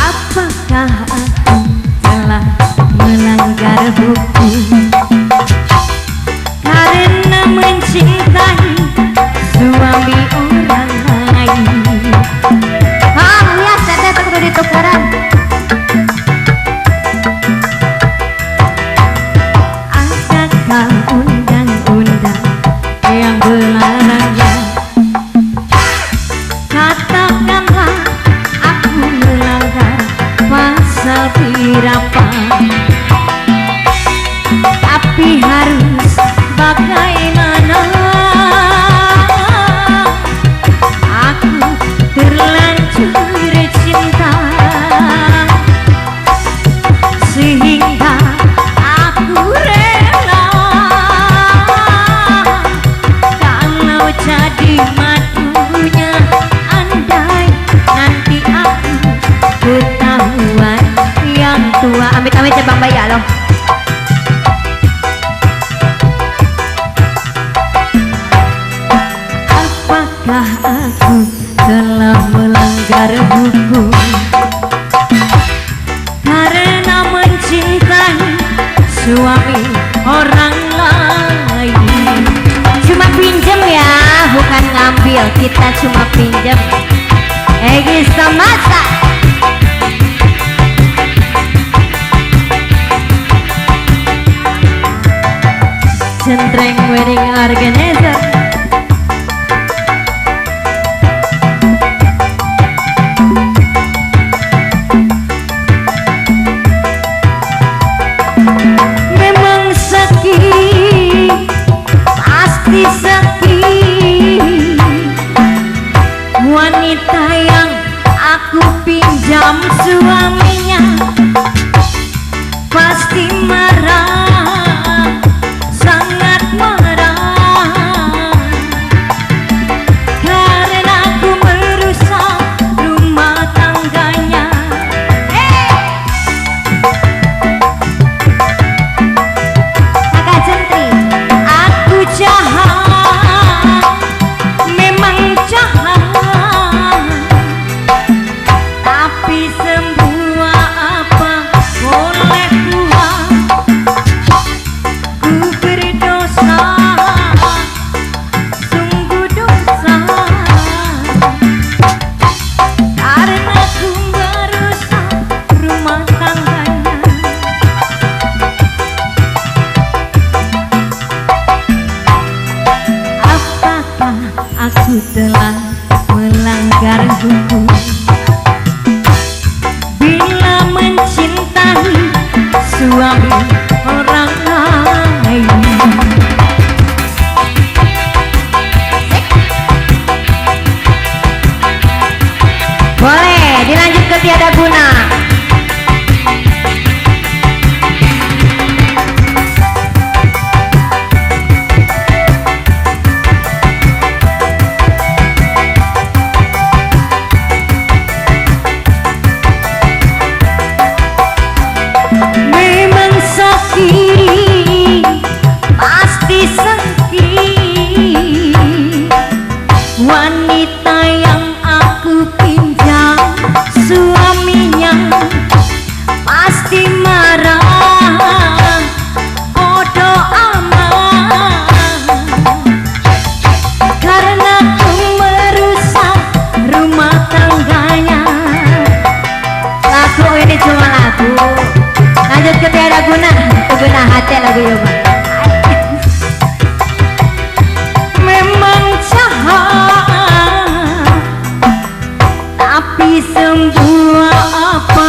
Apakah aku telah melanggar hukum karena mencintai suami orang lain? Ah ya, saya kudu ditukeran. Adakah undang-undang yang melarangnya? Katakanlah aku melanggar pasal berapa, tapi harus bagaimana? Aku terlanjur cinta sehingga aku rela kalau jadi matunya. Andai nanti aku ketahuan yang tua, amit-amit ya Bang Baya loh. Apakah aku telah melanggar hukum karena mencintai suami orang lain? Cuma pinjem ya, bukan ngambil, kita cuma pinjem. Egi semasa centreng wedding organizer. Memang sakit, pasti sakit. Wanita yang aku pinjam suaminya pasti marah, sangat marah, karena aku merusak rumah tangganya. Kakak Centri, aku jahat, memang jahat, tapi semua apa boleh buat. Ku berdosa, sungguh dosa, karena ku merusak rumah tangganya. Apakah aku telah melanggar hukum bila mencintai suami orang lain? Boleh dilanjut ke tiada guna. Memang sakit, pasti sakit. Wanita yang aku pinjam suaminya pasti marah, bodoh amat, karena ku merusak rumah tangganya. Lagu ini cuma lagu. Lanjut ke tiada guna, guna hati lagu Yoba. Memang jahat, tapi semua apa